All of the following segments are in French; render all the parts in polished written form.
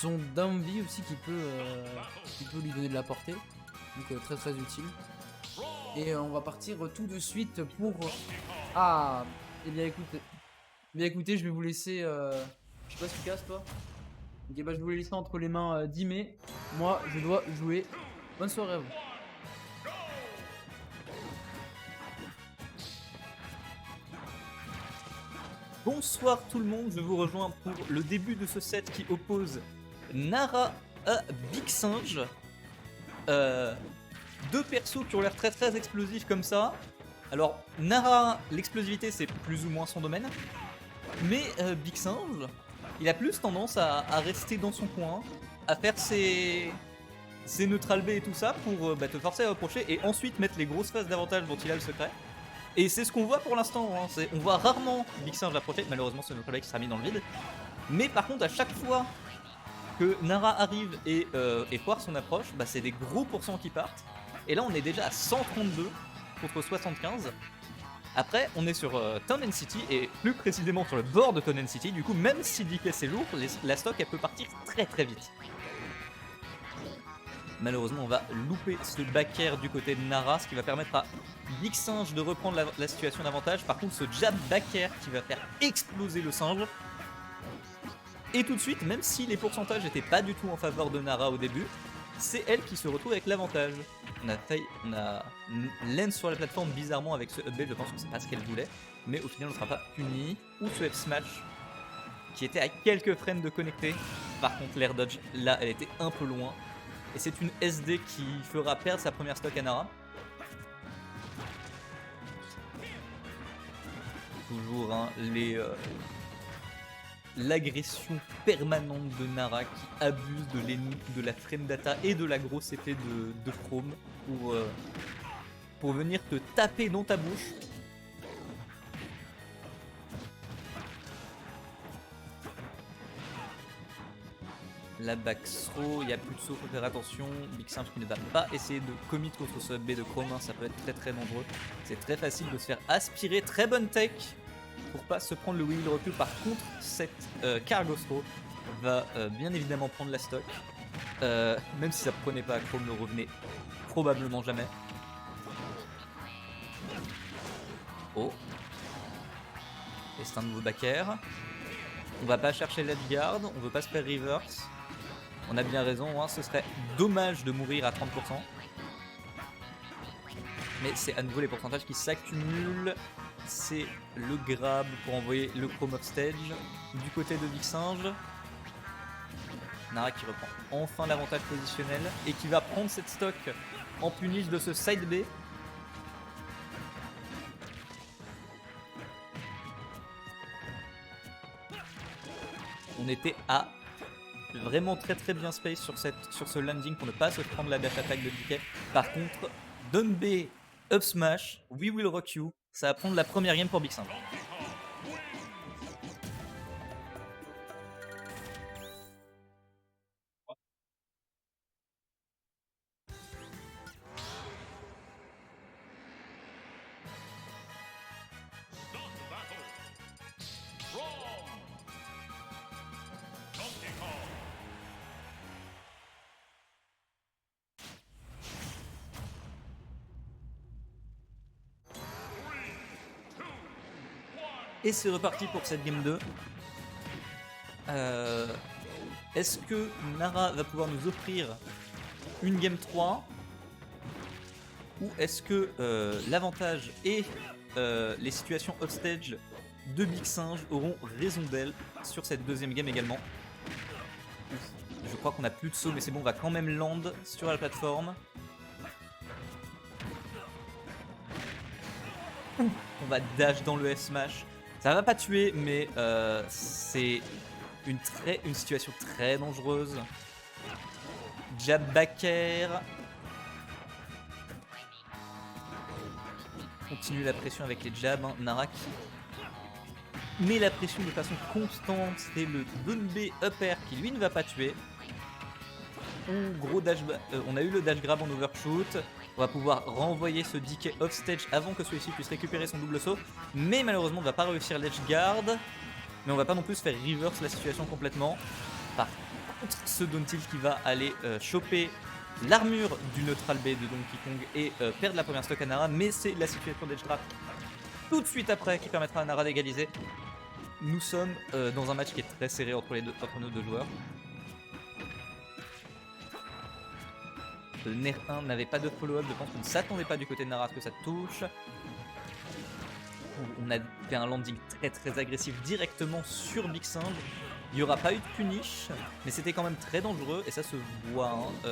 son down B aussi qui peut lui donner de la portée. Donc très très utile. Et on va partir tout de suite pour... Ah, eh bien écoutez, je vais vous laisser... Je sais pas si tu casses toi. Ok, bah je vais vous laisser entre les mains d'Ime. Moi, je dois jouer. Bonne soirée à vous. Bonsoir tout le monde, je vous rejoins pour le début de ce set qui oppose Nara à Big Singe. Deux persos qui ont l'air très très explosifs comme ça. Alors Nara, l'explosivité c'est plus ou moins son domaine. Mais Big Singe, il a plus tendance à rester dans son coin, à faire ses neutral B et tout ça pour te forcer à approcher et ensuite mettre les grosses phases d'avantage dont il a le secret. Et c'est ce qu'on voit pour l'instant, hein. On voit rarement Big Singe approcher, malheureusement c'est notre collègue qui sera mis dans le vide. Mais par contre à chaque fois que Nara arrive et foire son approche, bah, c'est des gros pourcents qui partent. Et là on est déjà à 132 contre 75. Après on est sur Town & City et plus précisément sur le bord de Town & City. Du coup même si DPS est lourd, la stock elle peut partir très très vite. Malheureusement on va louper ce back air du côté de Nara, ce qui va permettre à Big Singe de reprendre la situation d'avantage. Par contre ce jab back air qui va faire exploser le singe. Et tout de suite, même si les pourcentages n'étaient pas du tout en faveur de Nara au début, c'est elle qui se retrouve avec l'avantage. On a Lens sur la plateforme bizarrement avec ce up B, je pense que c'est pas ce qu'elle voulait. Mais au final on ne sera pas puni. Ou ce F smash qui était à quelques frames de connecter. Par contre l'air dodge là elle était un peu loin. Et c'est une SD qui fera perdre sa première stock à Nara. Toujours hein, l'agression permanente de Nara qui abuse de la frame data et de la grosse épée de Chrome pour venir te taper dans ta bouche. La back throw, il n'y a plus de saut, faut faire attention. Big Singe qui ne va pas essayer de commit contre ce B de Chrome, ça peut être très très dangereux. C'est très facile de se faire aspirer, très bonne tech pour pas se prendre le wheel recul. Par contre, cette cargo throw va bien évidemment prendre la stock. Même si ça ne prenait pas à Chrome, ne revenait probablement jamais. Oh. Et c'est un nouveau back air. On va pas chercher l'edge guard, on veut pas se faire reverse. On a bien raison, hein, ce serait dommage de mourir à 30%. Mais c'est à nouveau les pourcentages qui s'accumulent. C'est le grab pour envoyer le Chrome off stage du côté de Big Singe. Nara qui reprend enfin l'avantage positionnel et qui va prendre cette stock en punish de ce side B. On était à vraiment très très bien space sur ce landing pour ne pas se prendre la dash attack de DK. Par contre, down B, up smash, we will rock you. Ça va prendre la première game pour Big Singe. Et c'est reparti pour cette game 2. Est-ce que Nara va pouvoir nous offrir une game 3 ou est-ce que l'avantage et les situations offstage de Big Singe auront raison d'elle sur cette deuxième game également? Je crois qu'on a plus de saut mais c'est bon, on va quand même land sur la plateforme. On va dash dans le S-Smash. Ça va pas tuer, mais c'est une situation très dangereuse. Jab back air. Continue la pression avec les jabs. Hein. Nara qui met la pression de façon constante. C'est le down B up air qui lui ne va pas tuer. On a eu le dash grab en overshoot. On va pouvoir renvoyer ce DK off stage avant que celui-ci puisse récupérer son double saut. Mais malheureusement, on ne va pas réussir l'edge guard. Mais on va pas non plus faire reverse la situation complètement. ce down tilt qui va aller choper l'armure du neutral B de Donkey Kong et perdre la première stock à Nara, mais c'est la situation d'Edge Trap tout de suite après qui permettra à Nara d'égaliser. Nous sommes dans un match qui est très serré entre nos deux joueurs. Le Nair 1 n'avait pas de follow-up, je pense qu'on ne s'attendait pas du côté de Nara à ce que ça touche. On a fait un landing très agressif directement sur Big Singe. Il n'y aura pas eu de punish, mais c'était quand même très dangereux et ça se voit. Hein.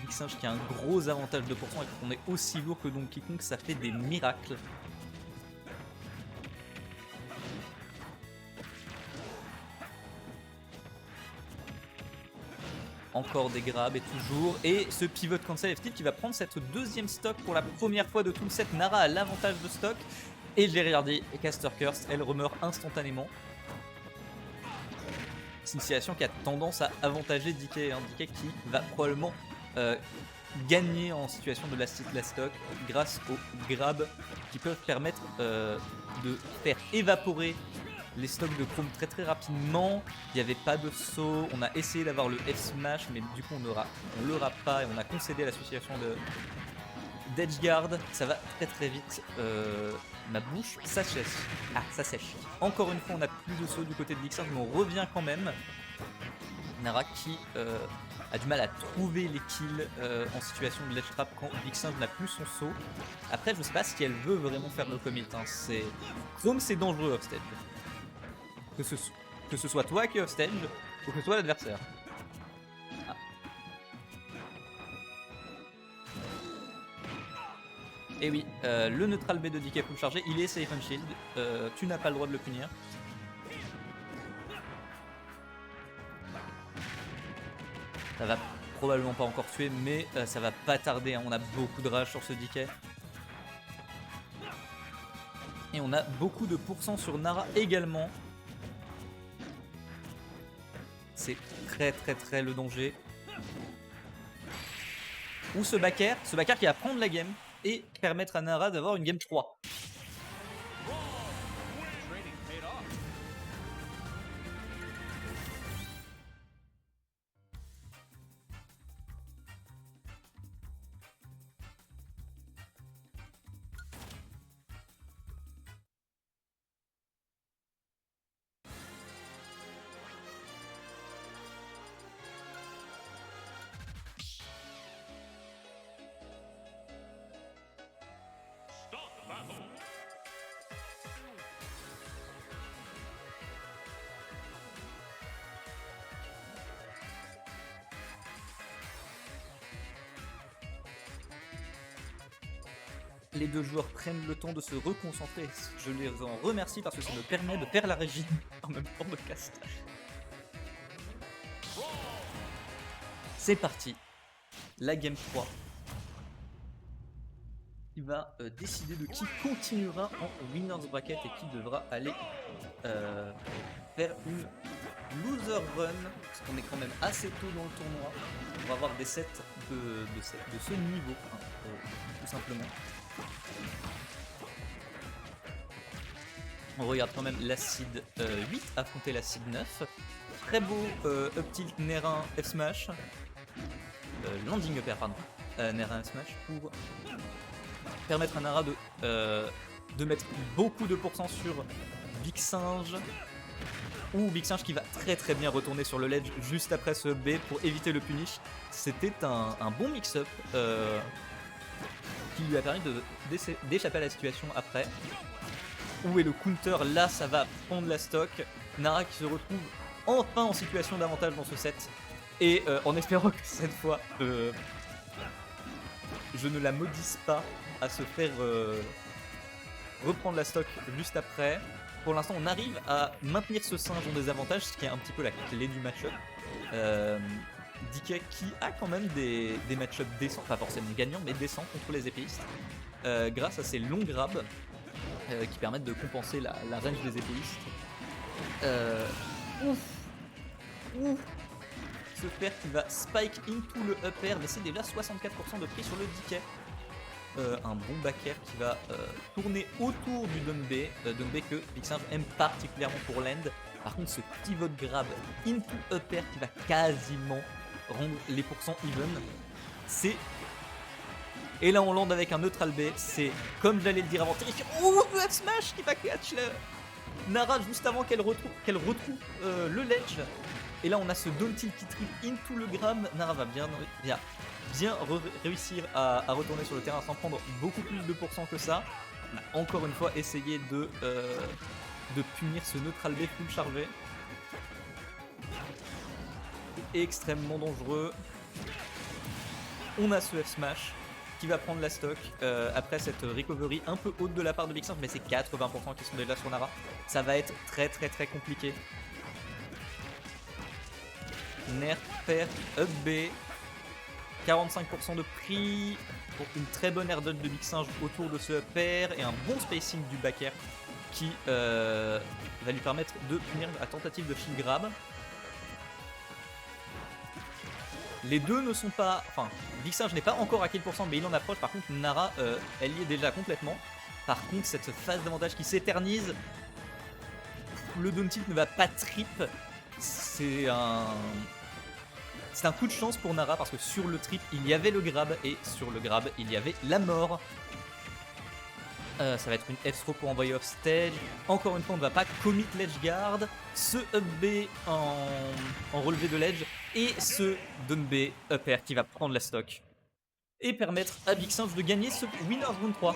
Big Singe qui a un gros avantage de pourcent et qu'on est aussi lourd que Donkey Kong, ça fait des miracles. Encore des grabs et toujours. Et ce pivot cancel FT qui va prendre cette deuxième stock pour la première fois de tout le set. Nara a l'avantage de stock. Et j'ai regardé Caster Curse, elle remeurt instantanément. C'est une situation qui a tendance à avantager DK. Hein. DK qui va probablement gagner en situation de last hit last stock grâce aux grabs qui peuvent permettre de faire évaporer les stocks de chrome très rapidement. Il n'y avait pas de saut, on a essayé d'avoir le F-Smash, mais du coup on l'aura pas et on a concédé à l'association d'Edgeguard. Ça va très vite. Ma bouche, ça sèche. Ah, ça sèche. Encore une fois, on n'a plus de saut du côté de Big Singe, mais on revient quand même. Nara qui a du mal à trouver les kills en situation de ledge trap quand Big Singe n'a plus son saut. Après, je sais pas si elle veut vraiment faire le commit. Hein. Chrome, c'est dangereux offstage. Que ce soit toi qui est offstage ou que ce soit l'adversaire. Ah. Et oui, le neutral B de DK full chargé, il est safe and shield. Tu n'as pas le droit de le punir. Ça va probablement pas encore tuer, mais ça va pas tarder. Hein. On a beaucoup de rage sur ce DK. Et on a beaucoup de pourcents sur Nara également. C'est très le danger. Ou ce backer qui va prendre la game et permettre à Nara d'avoir une game 3. Les deux joueurs prennent le temps de se reconcentrer. Je les en remercie parce que ça me permet de faire la régie en même temps de cast. C'est parti. La game 3. Qui va décider de qui continuera en winner's bracket et qui devra aller faire une loser run. Parce qu'on est quand même assez tôt dans le tournoi. On va avoir des sets de ce niveau, hein, tout simplement. On regarde quand même l'acide 8 affronter l'acide 9. Très beau up tilt Nair 1 F smash. Landing up air, pardon. Nair 1 F smash pour permettre à Nara de mettre beaucoup de pourcents sur Big Singe. Ou Big Singe qui va très bien retourner sur le ledge juste après ce B pour éviter le punish. C'était un bon mix-up qui lui a permis d'échapper à la situation après. Où est le counter? Là, ça va prendre la stock. Nara qui se retrouve enfin en situation d'avantage dans ce set. Et en espérant que cette fois, je ne la maudisse pas à se faire reprendre la stock juste après. Pour l'instant, on arrive à maintenir ce singe en désavantage, ce qui est un petit peu la clé du match-up. DK qui a quand même des match-ups décents, pas forcément gagnants, mais décents contre les épéistes, grâce à ses longs grabs qui permettent de compenser la range des épéistes. Ce pair qui va spike into le up air, mais c'est déjà 64% de prix sur le DK. Un bon back air qui va tourner autour du down B que Big Singe aime particulièrement pour l'end. Par contre, ce pivot grab into upper qui va quasiment rendre les pourcents even, c'est... Et là, on lande avec un neutral B, c'est comme j'allais le dire avant, terrifiant. Oh, le F smash qui va catch Nara juste avant qu'elle retrouve le ledge. Et là, on a ce down tilt qui trip into le grab. Nara va bien réussir à retourner sur le terrain sans prendre beaucoup plus de pourcents que ça. On a encore une fois essayé de punir ce neutral B full chargé. Extrêmement dangereux. On a ce F smash qui va prendre la stock après cette recovery un peu haute de la part de Big Singe, mais c'est 80% qui sont déjà sur Nara. Ça va être très compliqué. Nerf, pair, up B, 45% de prix pour une très bonne air dodge de Big Singe autour de ce up air et un bon spacing du back air qui va lui permettre de punir la tentative de shield grab. Les deux ne sont pas... Enfin, Big Singe n'est pas encore à kill %, mais il en approche. Par contre, Nara, elle y est déjà complètement. Par contre, cette phase d'avantage qui s'éternise, le down tilt ne va pas trip. C'est un coup de chance pour Nara parce que sur le trip, il y avait le grab et sur le grab, il y avait la mort. Ça va être une F-throw pour envoyer off stage. Encore une fois, on ne va pas commit ledge guard. Ce up B en relevé de ledge. Et ce down B up air qui va prendre la stock. Et permettre à Big Singe de gagner ce Winners Round 3.